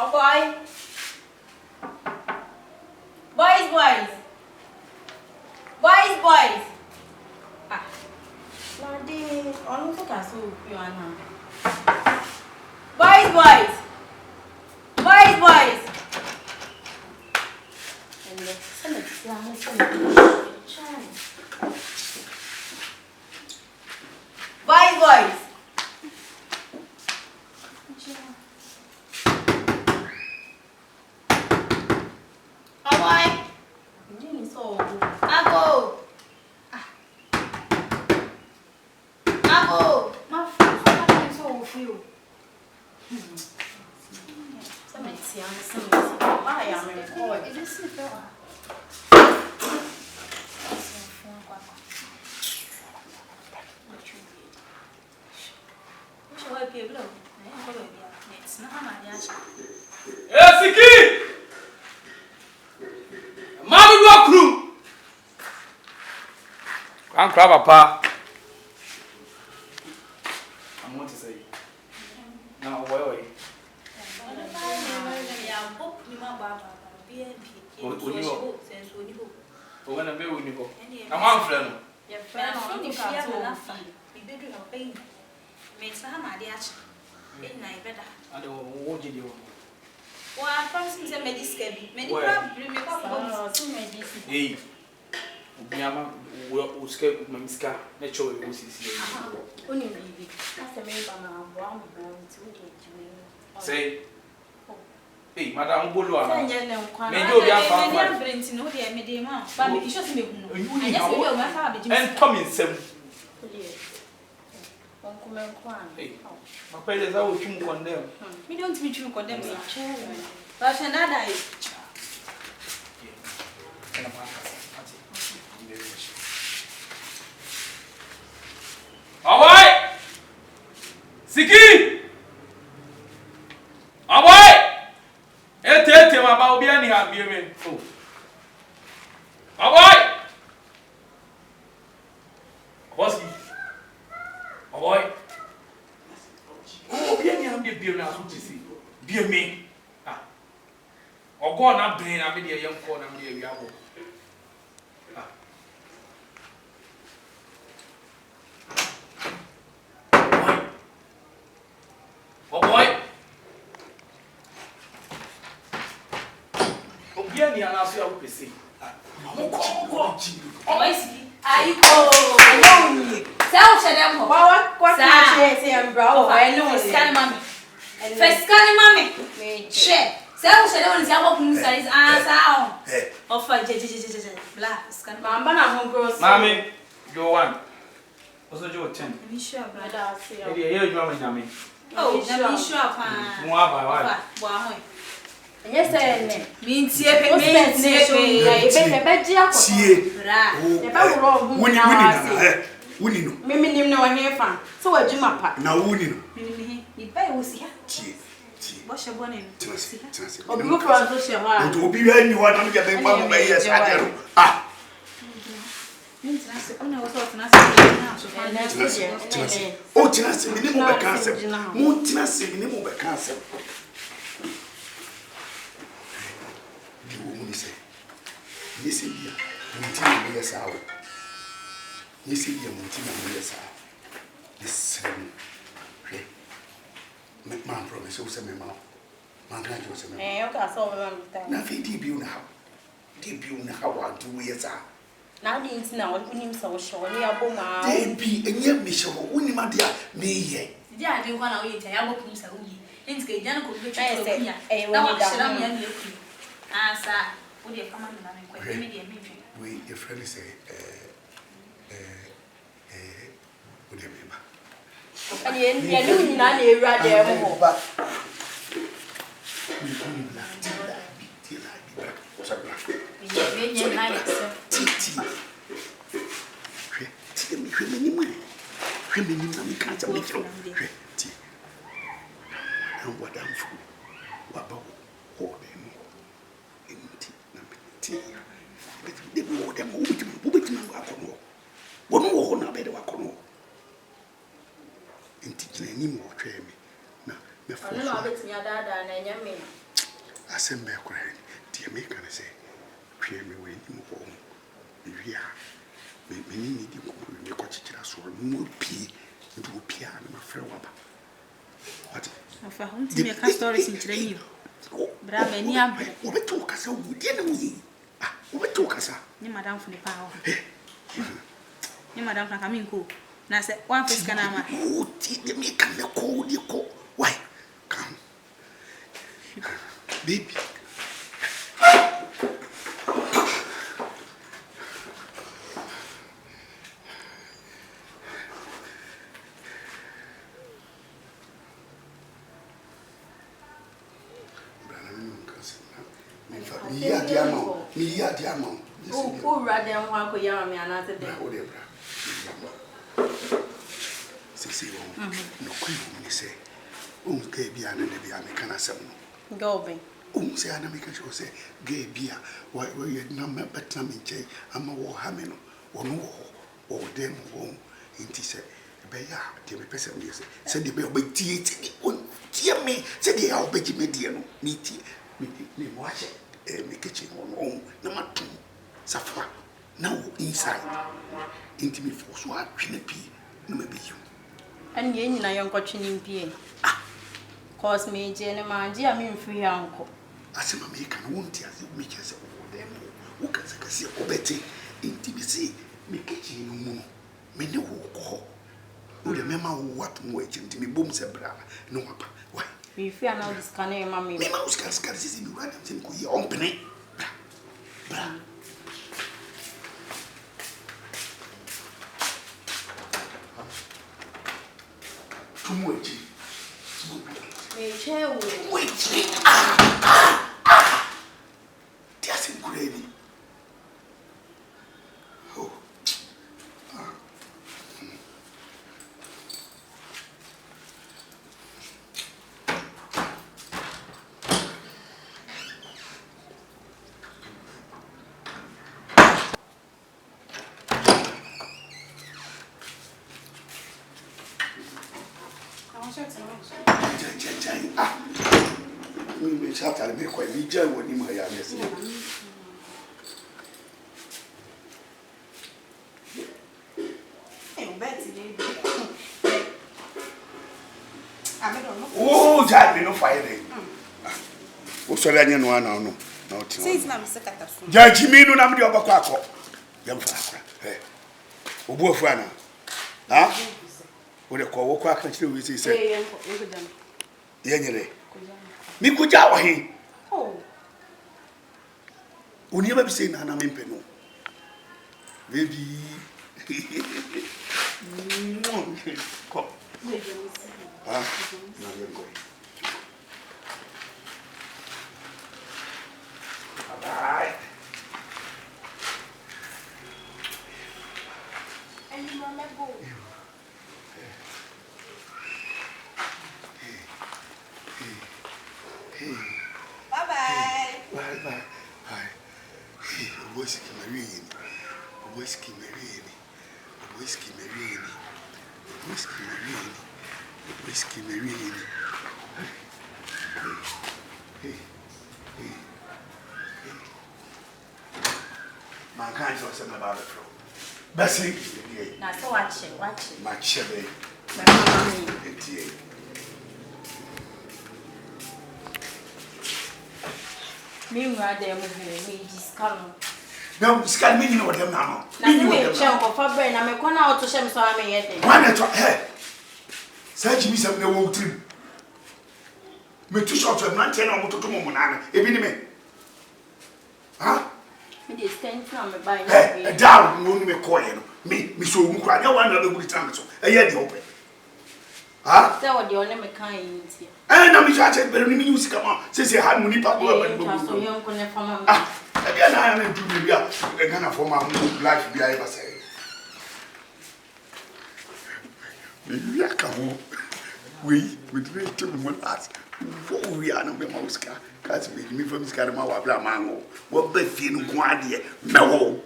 Oboy. Boys. Ah. Nadi, onu to kaso you ana. Boys. And the summit boys. Oboy. Ndini so Abo. Abo. Ma friend so feel. Some I am recording. It is it. Siki! Mami do akru. Kan kra papa. I want to say. Now where? When I be with you, I'm on friend. Your friend on the field. We be doing a pain. Makes a hammer, dear. Midnight better. I don't want you. Well, I promise me some medicine. Many bring me up. Hey, Yama will escape my scar. Natural was here. Only baby. That's a man from brown to get Say, hey, Madame Boulou. Maybe you have friends in Odia Medema. But you should make no. I just will my father. And coming some. Hey, my parents are with you condemn. We don't meet you condemn me. But another is. Oboy Siki! Oboy! Ete ma obi ani ha bi me. Oboy! Oboy! Obi ani ha bi na so tisi. Bi me. Ah. Ogo na brain na me de yem ko na me de wi abo. Oboy! Obiani anaso ya upesi. Oboy Siki. Aiko. Ayoni. Sao shedem ho. What say embra o I know scan mami. First scan mami. Share. Sao shedem on sia bokun size sao. Offer je. Bla scan mama na home girls. Mami, you one. Also you 10. Me sure brother say. E dey you am nyame. Oh, na me sure pa. Mo aba wa. Bo ahon. Yes, sir. Mintie pe. Be ji akọ. Bra. E ba wuro hu na wuni no. Mimi nim na wa hefa. So wa djuma pa. Na wuni no. Mimi ni ba wo si ha. Tie. Bo she bo ne. Tinase. Obi go for so she ha. Oto obi wi ani wa na me be ma mo be yes adero. Ah. Tinase. Ona wo so tinase na so fa na. Tinase. O tinase mi ni mo be kan se. Mo tinase mi ni mo be kan se. Yes, dear. Monty, yes, our. Yes, dear, Monty, yes, this man promise also me mouth. Man can't use me. Eh, okay, so nothing deep you now. Deep you now, what do we, sir? Now, the instant I would him so sure. We are bomb. They be and yet, Michel, winning my dear, me ye. Yeah, I didn't want to eat. I will put some wee. Let's get Janko to say, eh, well, down. Answer. Would you come on? We, your friend say, would you remember? And you're doing not a rather. Assemble crying. Dear me, can I say, Queer me when you home. We are. Me need you to coach it as well. More pee into a piano, my friend. What? If I want to make a story in Tremio. Brava, near Over to Casa, we didn't. Over to Casa. You, Madame, for the power. You, Madame, can come in cool. Now, say, one fish can I? Oh, dear me, can you call you call? Why? Come. Baby. Me diamond. Oh, rather than one could yam me another day. Say, no queen, say, gay beer and the beer, can I say? Go be. Say, I make sure say, gay beer, why were you number but numbing jay, I'm a war hammer, or no, or them home, in Tissa, Bear, dear person, said the bell by tea, dear me, said the old Betty Mediano, meet me, watch it. Me kitchen on home, number 2, Safra, now inside. Intimate force, what can be? No, maybe you. And yen, I am watching in P. Cause me, Jenny, my dear, I mean, free uncle. I say, my make and won't tell you, make us them. Who can say, oh, Betty, intimacy, me kitchen no more. Me no walk. Who remember what more to me boom sebra, no apa. Why? We fear now this canny, mammy. Me mouse can scarcely be right and go your own penny. Bra. Too much. Wait. There's a gravy. Oh. Shut up, make quite be jail when you may have oh, Jack, no fighting. What's the onion one? No, not Judge me, no number of a quack. Young Faka. Oboy Frana. Ah? What a call quack and still say, Yanny. Me could jaw him. Oh, Will never be saying I'm in Peno. Baby. Come. Huh? Now you're going. Bye. and you remember go. Bye-bye. Bye. Hey, Oboy Siki Marine. Oboy Siki Marine. Oboy Siki Marine. Oboy Siki Marine. Oboy Siki Marine. Hey. Man can't talk something about the flow. Bessie. Now, so watch it. My chebe. Meanwhile, they're moving me discount. No, scan me, you know what I'm now. Now, check for Fabre, and I'm a corner out to shame so I may yet. Why not? Hey, search me some no wood trim. Me too short of 19 or to Monana, even me. Huh? Me is 10 from a buy. Hey, down, won't me coin. Me so who cried. I want another good time. So, a year open. Huh? That was the only mechanic here. And I'm just very music. Come on, says you had money, Papa. So young, from Again, I am to be a kind of form of life. Be I ever say. We are come. We read to me one last. We are not the mouse car. Cats me from this kind of my mango. What the fin guardia? No.